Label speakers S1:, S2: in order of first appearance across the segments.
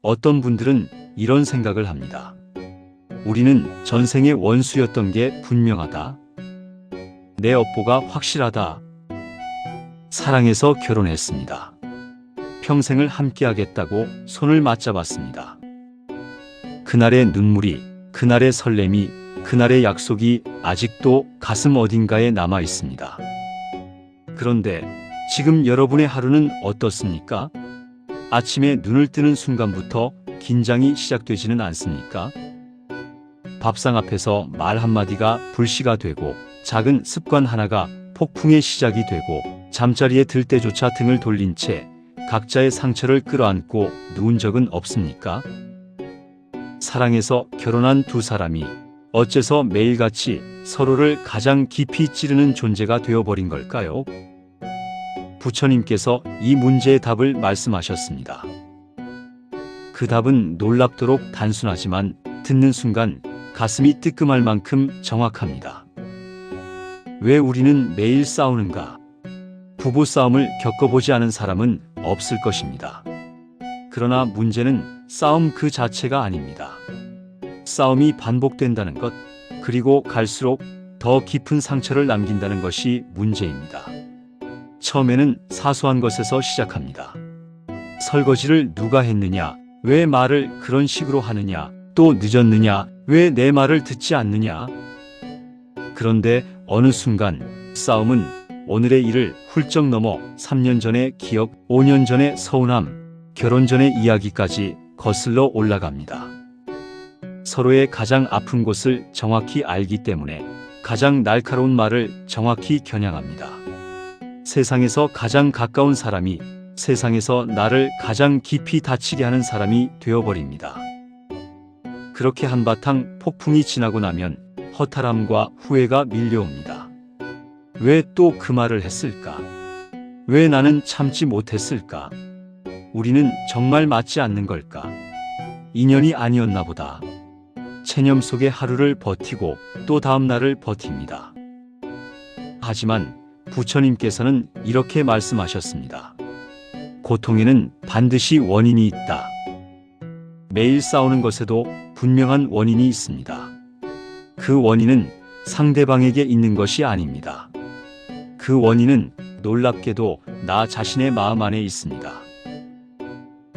S1: 어떤 분들은 이런 생각을 합니다. 우리는 전생의 원수였던 게 분명하다. 내 업보가 확실하다. 사랑해서 결혼했습니다. 평생을 함께하겠다고 손을 맞잡았습니다. 그날의 눈물이, 그날의 설렘이, 그날의 약속이 아직도 가슴 어딘가에 남아 있습니다. 그런데 지금 여러분의 하루는 어떻습니까? 아침에 눈을 뜨는 순간부터 긴장이 시작되지는 않습니까? 밥상 앞에서 말 한마디가 불씨가 되고 작은 습관 하나가 폭풍의 시작이 되고 잠자리에 들 때조차 등을 돌린 채 각자의 상처를 끌어안고 누운 적은 없습니까? 사랑해서 결혼한 두 사람이 어째서 매일같이 서로를 가장 깊이 찌르는 존재가 되어버린 걸까요? 부처님께서 이 문제의 답을 말씀하셨습니다. 그 답은 놀랍도록 단순하지만 듣는 순간 가슴이 뜨끔할 만큼 정확합니다. 왜 우리는 매일 싸우는가? 부부싸움을 겪어보지 않은 사람은 없을 것입니다. 그러나 문제는 싸움 그 자체가 아닙니다. 싸움이 반복된다는 것, 그리고 갈수록 더 깊은 상처를 남긴다는 것이 문제입니다. 처음에는 사소한 것에서 시작합니다. 설거지를 누가 했느냐? 왜 말을 그런 식으로 하느냐? 또 늦었느냐? 왜 내 말을 듣지 않느냐? 그런데 어느 순간 싸움은 오늘의 일을 훌쩍 넘어 3년 전의 기억, 5년 전의 서운함, 결혼 전의 이야기까지 거슬러 올라갑니다. 서로의 가장 아픈 곳을 정확히 알기 때문에 가장 날카로운 말을 정확히 겨냥합니다. 세상에서 가장 가까운 사람이 세상에서 나를 가장 깊이 다치게 하는 사람이 되어버립니다. 그렇게 한바탕 폭풍이 지나고 나면 허탈함과 후회가 밀려옵니다. 왜 또 그 말을 했을까? 왜 나는 참지 못했을까? 우리는 정말 맞지 않는 걸까? 인연이 아니었나 보다. 체념 속의 하루를 버티고 또 다음 날을 버팁니다. 하지만 부처님께서는 이렇게 말씀하셨습니다. 고통에는 반드시 원인이 있다. 매일 싸우는 것에도 분명한 원인이 있습니다. 그 원인은 상대방에게 있는 것이 아닙니다. 그 원인은 놀랍게도 나 자신의 마음 안에 있습니다.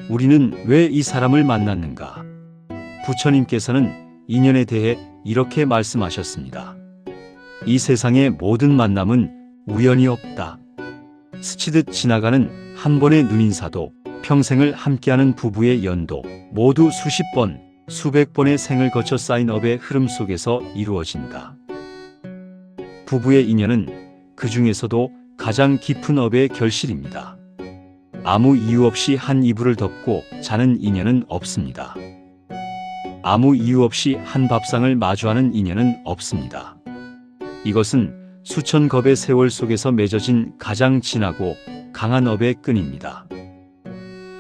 S1: 우리는 왜 이 사람을 만났는가? 부처님께서는 인연에 대해 이렇게 말씀하셨습니다. 이 세상의 모든 만남은 우연이 없다. 스치듯 지나가는 한 번의 눈인사도, 평생을 함께하는 부부의 연도, 모두 수십 번, 수백 번의 생을 거쳐 쌓인 업의 흐름 속에서 이루어진다. 부부의 인연은 그 중에서도 가장 깊은 업의 결실입니다. 아무 이유 없이 한 이불을 덮고 자는 인연은 없습니다. 아무 이유 없이 한 밥상을 마주하는 인연은 없습니다. 이것은 수천 겁의 세월 속에서 맺어진 가장 진하고 강한 업의 끈입니다.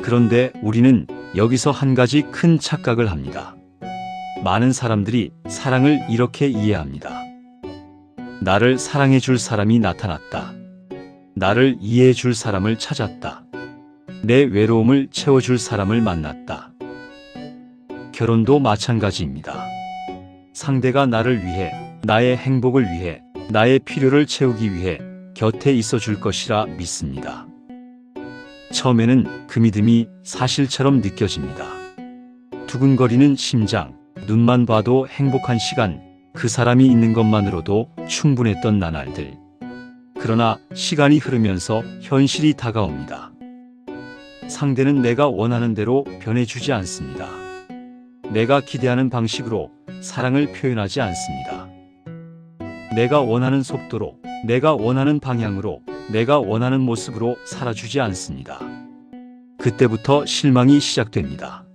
S1: 그런데 우리는 여기서 한 가지 큰 착각을 합니다. 많은 사람들이 사랑을 이렇게 이해합니다. 나를 사랑해 줄 사람이 나타났다. 나를 이해해 줄 사람을 찾았다. 내 외로움을 채워줄 사람을 만났다. 결혼도 마찬가지입니다. 상대가 나를 위해, 나의 행복을 위해, 나의 필요를 채우기 위해 곁에 있어 줄 것이라 믿습니다. 처음에는 그 믿음이 사실처럼 느껴집니다. 두근거리는 심장, 눈만 봐도 행복한 시간, 그 사람이 있는 것만으로도 충분했던 나날들. 그러나 시간이 흐르면서 현실이 다가옵니다. 상대는 내가 원하는 대로 변해주지 않습니다. 내가 기대하는 방식으로 사랑을 표현하지 않습니다. 내가 원하는 속도로, 내가 원하는 방향으로, 내가 원하는 모습으로 살아주지 않습니다. 그때부터 실망이 시작됩니다.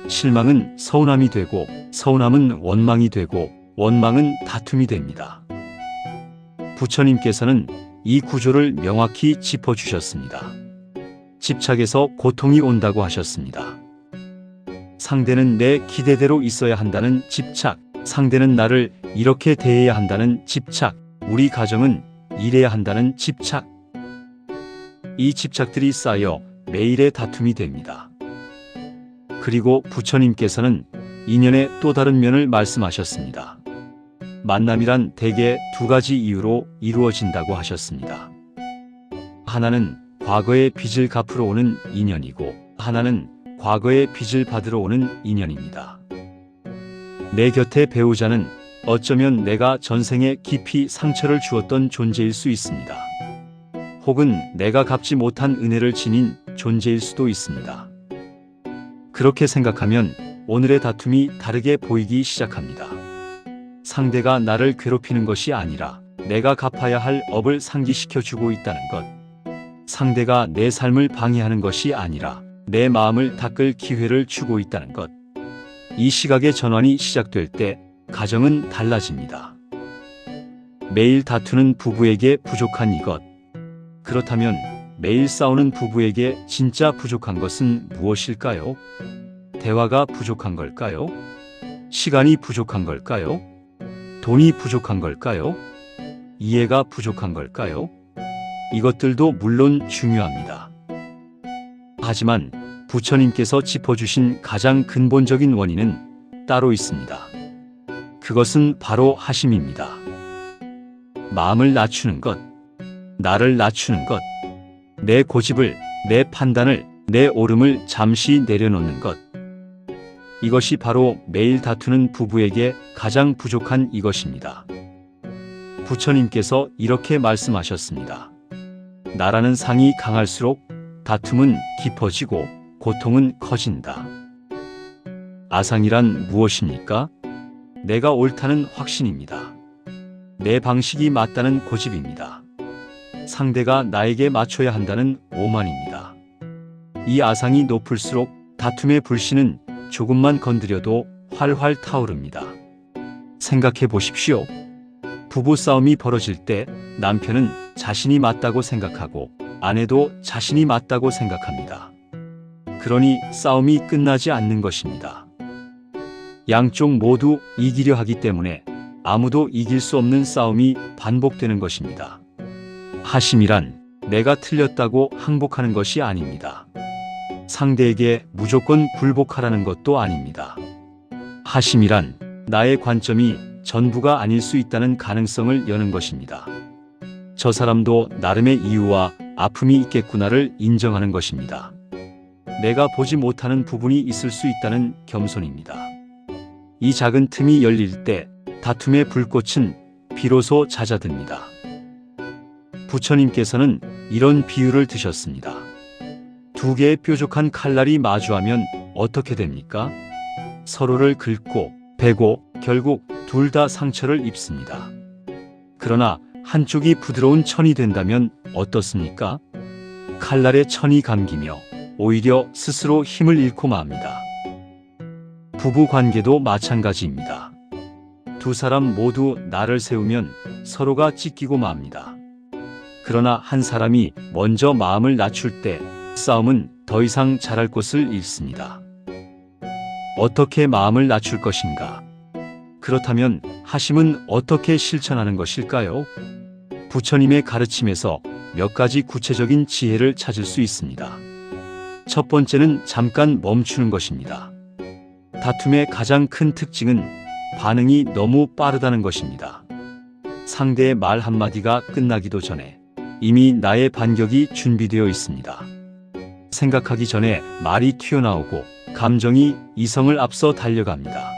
S1: 실망은 서운함이 되고, 서운함은 원망이 되고, 원망은 다툼이 됩니다. 부처님께서는 이 구조를 명확히 짚어주셨습니다. 집착에서 고통이 온다고 하셨습니다. 상대는 내 기대대로 있어야 한다는 집착, 상대는 나를 이렇게 대해야 한다는 집착, 우리 가정은 이래야 한다는 집착. 이 집착들이 쌓여 매일의 다툼이 됩니다. 그리고 부처님께서는 인연의 또 다른 면을 말씀하셨습니다. 만남이란 대개 두 가지 이유로 이루어진다고 하셨습니다. 하나는 과거의 빚을 갚으러 오는 인연이고, 하나는 과거의 빚을 받으러 오는 인연입니다. 내 곁의 배우자는 어쩌면 내가 전생에 깊이 상처를 주었던 존재일 수 있습니다. 혹은 내가 갚지 못한 은혜를 지닌 존재일 수도 있습니다. 그렇게 생각하면 오늘의 다툼이 다르게 보이기 시작합니다. 상대가 나를 괴롭히는 것이 아니라 내가 갚아야 할 업을 상기시켜 주고 있다는 것. 상대가 내 삶을 방해하는 것이 아니라 내 마음을 닦을 기회를 주고 있다는 것. 이 시각의 전환이 시작될 때 가정은 달라집니다. 매일 다투는 부부에게 부족한 이것. 그렇다면 매일 싸우는 부부에게 진짜 부족한 것은 무엇일까요? 대화가 부족한 걸까요? 시간이 부족한 걸까요? 돈이 부족한 걸까요? 이해가 부족한 걸까요? 이것들도 물론 중요합니다. 하지만 부처님께서 짚어주신 가장 근본적인 원인은 따로 있습니다. 그것은 바로 하심입니다. 마음을 낮추는 것, 나를 낮추는 것, 내 고집을, 내 판단을, 내 옳음을 잠시 내려놓는 것. 이것이 바로 매일 다투는 부부에게 가장 부족한 이것입니다. 부처님께서 이렇게 말씀하셨습니다. 나라는 상이 강할수록 다툼은 깊어지고 고통은 커진다. 아상이란 무엇입니까? 내가 옳다는 확신입니다. 내 방식이 맞다는 고집입니다. 상대가 나에게 맞춰야 한다는 오만입니다. 이 아상이 높을수록 다툼의 불씨는 조금만 건드려도 활활 타오릅니다. 생각해 보십시오. 부부싸움이 벌어질 때 남편은 자신이 맞다고 생각하고 아내도 자신이 맞다고 생각합니다. 그러니 싸움이 끝나지 않는 것입니다. 양쪽 모두 이기려 하기 때문에 아무도 이길 수 없는 싸움이 반복되는 것입니다. 하심이란 내가 틀렸다고 항복하는 것이 아닙니다. 상대에게 무조건 굴복하라는 것도 아닙니다. 하심이란 나의 관점이 전부가 아닐 수 있다는 가능성을 여는 것입니다. 저 사람도 나름의 이유와 아픔이 있겠구나를 인정하는 것입니다. 내가 보지 못하는 부분이 있을 수 있다는 겸손입니다. 이 작은 틈이 열릴 때 다툼의 불꽃은 비로소 잦아듭니다. 부처님께서는 이런 비유를 드셨습니다. 두 개의 뾰족한 칼날이 마주하면 어떻게 됩니까? 서로를 긁고 베고 결국 둘 다 상처를 입습니다. 그러나 한쪽이 부드러운 천이 된다면 어떻습니까? 칼날에 천이 감기며 오히려 스스로 힘을 잃고 맙니다. 부부 관계도 마찬가지입니다. 두 사람 모두 나를 세우면 서로가 찢기고 맙니다. 그러나 한 사람이 먼저 마음을 낮출 때 싸움은 더 이상 잘할 곳을 잃습니다. 어떻게 마음을 낮출 것인가? 그렇다면 하심은 어떻게 실천하는 것일까요? 부처님의 가르침에서 몇 가지 구체적인 지혜를 찾을 수 있습니다. 첫 번째는 잠깐 멈추는 것입니다. 다툼의 가장 큰 특징은 반응이 너무 빠르다는 것입니다. 상대의 말 한마디가 끝나기도 전에 이미 나의 반격이 준비되어 있습니다. 생각하기 전에 말이 튀어나오고 감정이 이성을 앞서 달려갑니다.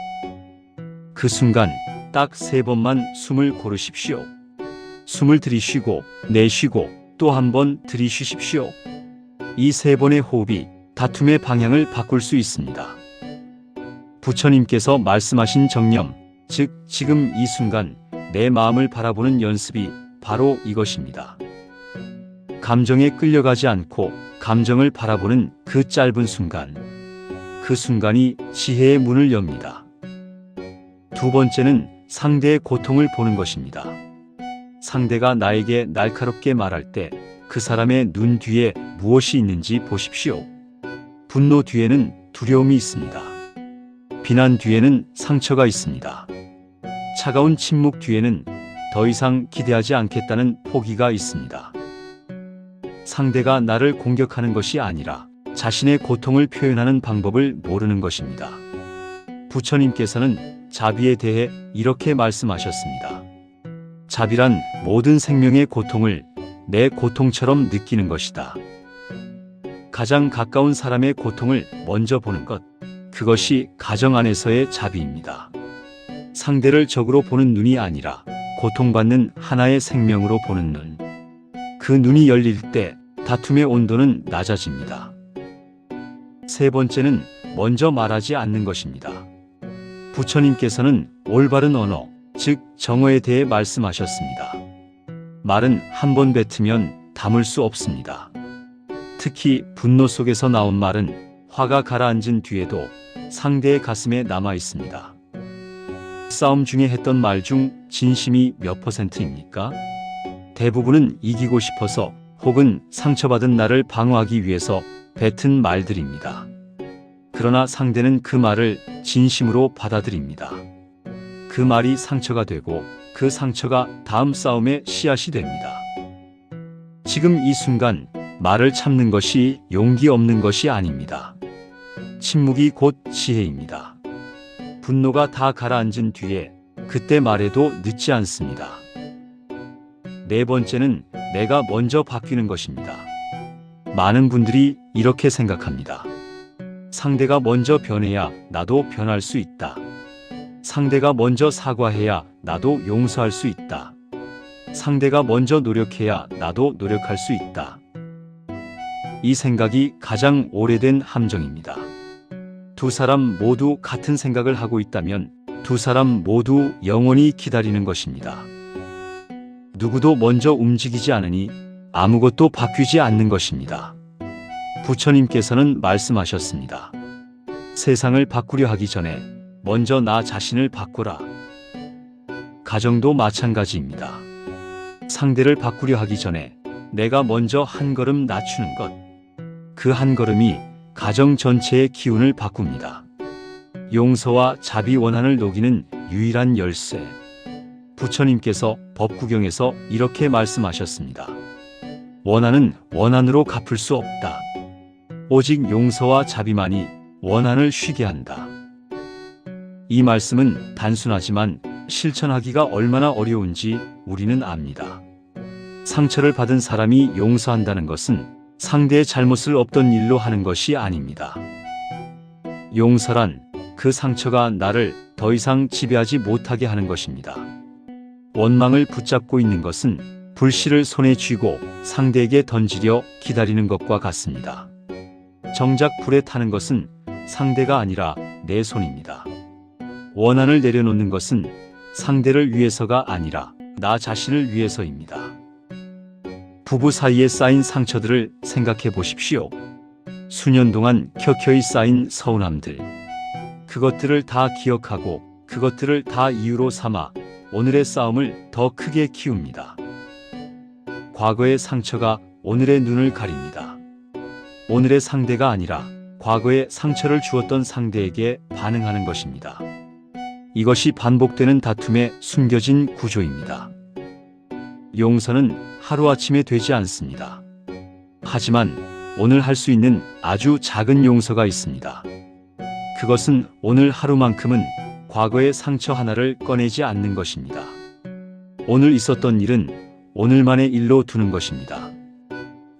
S1: 그 순간 딱 3번만 숨을 고르십시오. 숨을 들이쉬고 내쉬고 또 한 번 들이쉬십시오. 이 3번의 호흡이 다툼의 방향을 바꿀 수 있습니다. 부처님께서 말씀하신 정념, 즉 지금 이 순간 내 마음을 바라보는 연습이 바로 이것입니다. 감정에 끌려가지 않고 감정을 바라보는 그 짧은 순간, 그 순간이 지혜의 문을 엽니다. 두 번째는 상대의 고통을 보는 것입니다. 상대가 나에게 날카롭게 말할 때 그 사람의 눈 뒤에 무엇이 있는지 보십시오. 분노 뒤에는 두려움이 있습니다. 비난 뒤에는 상처가 있습니다. 차가운 침묵 뒤에는 더 이상 기대하지 않겠다는 포기가 있습니다. 상대가 나를 공격하는 것이 아니라 자신의 고통을 표현하는 방법을 모르는 것입니다. 부처님께서는 자비에 대해 이렇게 말씀하셨습니다. 자비란 모든 생명의 고통을 내 고통처럼 느끼는 것이다. 가장 가까운 사람의 고통을 먼저 보는 것, 그것이 가정 안에서의 자비입니다. 상대를 적으로 보는 눈이 아니라 고통받는 하나의 생명으로 보는 눈. 그 눈이 열릴 때 다툼의 온도는 낮아집니다. 세 번째는 먼저 말하지 않는 것입니다. 부처님께서는 올바른 언어, 즉 정어에 대해 말씀하셨습니다. 말은 한 번 뱉으면 담을 수 없습니다. 특히 분노 속에서 나온 말은 화가 가라앉은 뒤에도 상대의 가슴에 남아 있습니다. 싸움 중에 했던 말 중 진심이 몇 %입니까? 대부분은 이기고 싶어서 혹은 상처받은 나를 방어하기 위해서 뱉은 말들입니다. 그러나 상대는 그 말을 진심으로 받아들입니다. 그 말이 상처가 되고 그 상처가 다음 싸움의 씨앗이 됩니다. 지금 이 순간 말을 참는 것이 용기 없는 것이 아닙니다. 침묵이 곧 지혜입니다. 분노가 다 가라앉은 뒤에 그때 말해도 늦지 않습니다. 네 번째는 내가 먼저 바뀌는 것입니다. 많은 분들이 이렇게 생각합니다. 상대가 먼저 변해야 나도 변할 수 있다. 상대가 먼저 사과해야 나도 용서할 수 있다. 상대가 먼저 노력해야 나도 노력할 수 있다. 이 생각이 가장 오래된 함정입니다. 두 사람 모두 같은 생각을 하고 있다면 두 사람 모두 영원히 기다리는 것입니다. 누구도 먼저 움직이지 않으니 아무것도 바뀌지 않는 것입니다. 부처님께서는 말씀하셨습니다. 세상을 바꾸려 하기 전에 먼저 나 자신을 바꾸라. 가정도 마찬가지입니다. 상대를 바꾸려 하기 전에 내가 먼저 한 걸음 낮추는 것. 그 한 걸음이 가정 전체의 기운을 바꿉니다. 용서와 자비 원한을 녹이는 유일한 열쇠. 부처님께서 법구경에서 이렇게 말씀하셨습니다. 원한은 원한으로 갚을 수 없다. 오직 용서와 자비만이 원한을 쉬게 한다. 이 말씀은 단순하지만 실천하기가 얼마나 어려운지 우리는 압니다. 상처를 받은 사람이 용서한다는 것은 상대의 잘못을 없던 일로 하는 것이 아닙니다. 용서란 그 상처가 나를 더 이상 지배하지 못하게 하는 것입니다. 원망을 붙잡고 있는 것은 불씨를 손에 쥐고 상대에게 던지려 기다리는 것과 같습니다. 정작 불에 타는 것은 상대가 아니라 내 손입니다. 원한을 내려놓는 것은 상대를 위해서가 아니라 나 자신을 위해서입니다. 부부 사이에 쌓인 상처들을 생각해 보십시오. 수년 동안 켜켜이 쌓인 서운함들. 그것들을 다 기억하고 그것들을 다 이유로 삼아 오늘의 싸움을 더 크게 키웁니다. 과거의 상처가 오늘의 눈을 가립니다. 오늘의 상대가 아니라 과거에 상처를 주었던 상대에게 반응하는 것입니다. 이것이 반복되는 다툼의 숨겨진 구조입니다. 용서는 하루아침에 되지 않습니다. 하지만 오늘 할 수 있는 아주 작은 용서가 있습니다. 그것은 오늘 하루만큼은 과거의 상처 하나를 꺼내지 않는 것입니다. 오늘 있었던 일은 오늘만의 일로 두는 것입니다.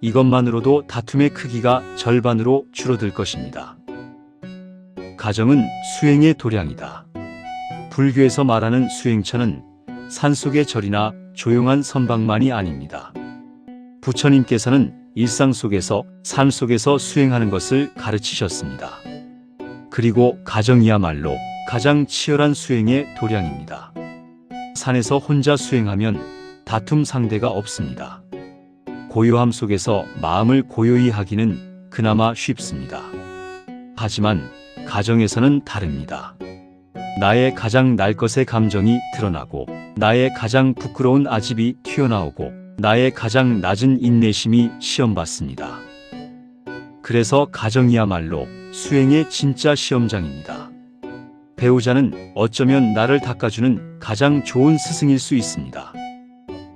S1: 이것만으로도 다툼의 크기가 절반으로 줄어들 것입니다. 가정은 수행의 도량이다. 불교에서 말하는 수행처는 산속의 절이나 조용한 선방만이 아닙니다. 부처님께서는 일상 속에서 삶 속에서 수행하는 것을 가르치셨습니다. 그리고 가정이야말로 가장 치열한 수행의 도량입니다. 산에서 혼자 수행하면 다툼 상대가 없습니다. 고요함 속에서 마음을 고요히 하기는 그나마 쉽습니다. 하지만 가정에서는 다릅니다. 나의 가장 날 것의 감정이 드러나고 나의 가장 부끄러운 아집이 튀어나오고 나의 가장 낮은 인내심이 시험받습니다. 그래서 가정이야말로 수행의 진짜 시험장입니다. 배우자는 어쩌면 나를 닦아주는 가장 좋은 스승일 수 있습니다.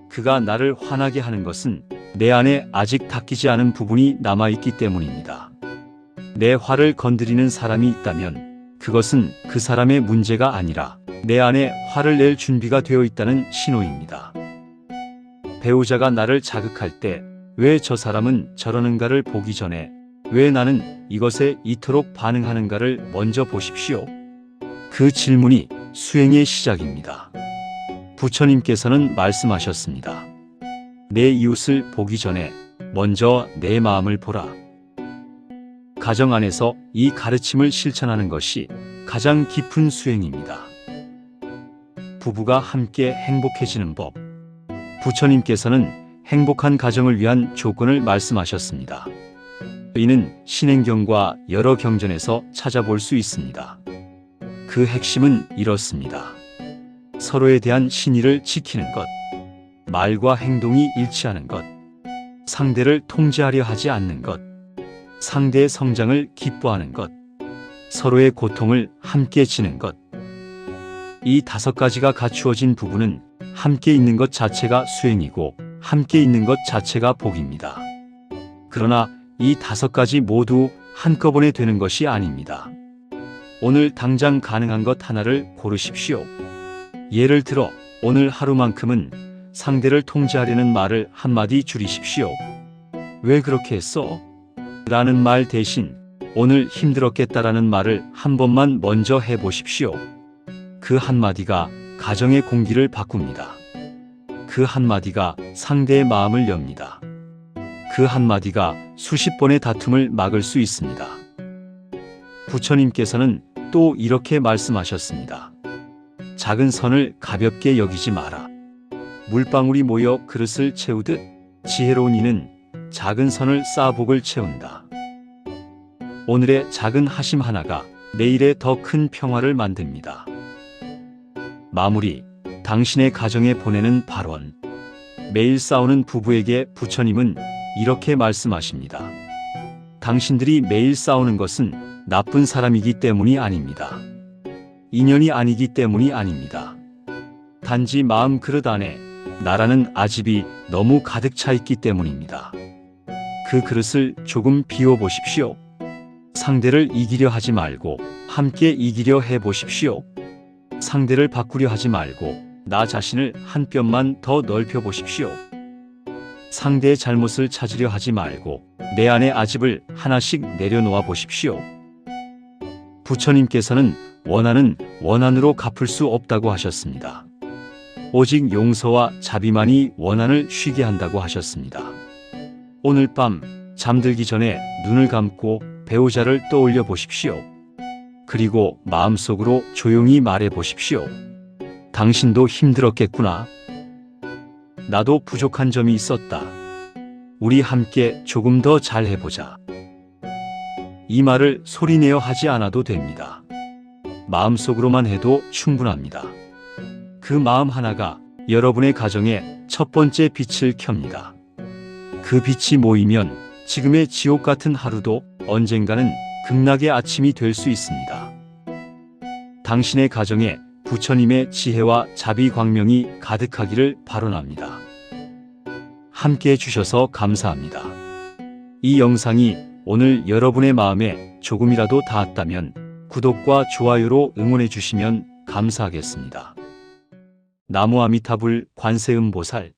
S1: 그가 나를 화나게 하는 것은 내 안에 아직 닦이지 않은 부분이 남아있기 때문입니다. 내 화를 건드리는 사람이 있다면 그것은 그 사람의 문제가 아니라 내 안에 화를 낼 준비가 되어 있다는 신호입니다. 배우자가 나를 자극할 때 왜 저 사람은 저러는가를 보기 전에 왜 나는 이것에 이토록 반응하는가를 먼저 보십시오. 그 질문이 수행의 시작입니다. 부처님께서는 말씀하셨습니다. 내 이웃을 보기 전에 먼저 내 마음을 보라. 가정 안에서 이 가르침을 실천하는 것이 가장 깊은 수행입니다. 부부가 함께 행복해지는 법. 부처님께서는 행복한 가정을 위한 조건을 말씀하셨습니다. 이는 신행경과 여러 경전에서 찾아볼 수 있습니다. 그 핵심은 이렇습니다. 서로에 대한 신의를 지키는 것, 말과 행동이 일치하는 것, 상대를 통제하려 하지 않는 것, 상대의 성장을 기뻐하는 것, 서로의 고통을 함께 지는 것. 이 5가지가 갖추어진 부부는 함께 있는 것 자체가 수행이고 함께 있는 것 자체가 복입니다. 그러나 이 5가지 모두 한꺼번에 되는 것이 아닙니다. 오늘 당장 가능한 것 하나를 고르십시오. 예를 들어 오늘 하루만큼은 상대를 통제하려는 말을 한마디 줄이십시오. 왜 그렇게 했어? 라는 말 대신 오늘 힘들었겠다라는 말을 한 번만 먼저 해보십시오. 그 한마디가 가정의 공기를 바꿉니다. 그 한마디가 상대의 마음을 엽니다. 그 한마디가 수십 번의 다툼을 막을 수 있습니다. 부처님께서는 또 이렇게 말씀하셨습니다. 작은 선을 가볍게 여기지 마라. 물방울이 모여 그릇을 채우듯 지혜로운 이는 작은 선을 쌓아 복을 채운다. 오늘의 작은 하심 하나가 내일의 더 큰 평화를 만듭니다. 마무리. 당신의 가정에 보내는 발언. 매일 싸우는 부부에게 부처님은 이렇게 말씀하십니다. 당신들이 매일 싸우는 것은 나쁜 사람이기 때문이 아닙니다. 인연이 아니기 때문이 아닙니다. 단지 마음 그릇 안에 나라는 아집이 너무 가득 차 있기 때문입니다. 그 그릇을 조금 비워보십시오. 상대를 이기려 하지 말고 함께 이기려 해보십시오. 상대를 바꾸려 하지 말고 나 자신을 한 뼘만 더 넓혀 보십시오. 상대의 잘못을 찾으려 하지 말고 내 안의 아집을 하나씩 내려놓아 보십시오. 부처님께서는 원한은 원한으로 갚을 수 없다고 하셨습니다. 오직 용서와 자비만이 원한을 쉬게 한다고 하셨습니다. 오늘 밤 잠들기 전에 눈을 감고 배우자를 떠올려 보십시오. 그리고 마음속으로 조용히 말해 보십시오. 당신도 힘들었겠구나. 나도 부족한 점이 있었다. 우리 함께 조금 더 잘해보자. 이 말을 소리내어 하지 않아도 됩니다. 마음속으로만 해도 충분합니다. 그 마음 하나가 여러분의 가정에 첫 번째 빛을 켭니다. 그 빛이 모이면 지금의 지옥 같은 하루도 언젠가는 극락의 아침이 될 수 있습니다. 당신의 가정에 부처님의 지혜와 자비 광명이 가득하기를 발언합니다. 함께 해주셔서 감사합니다. 이 영상이 오늘 여러분의 마음에 조금이라도 닿았다면 구독과 좋아요로 응원해 주시면 감사하겠습니다. 나무 아미타불 관세음보살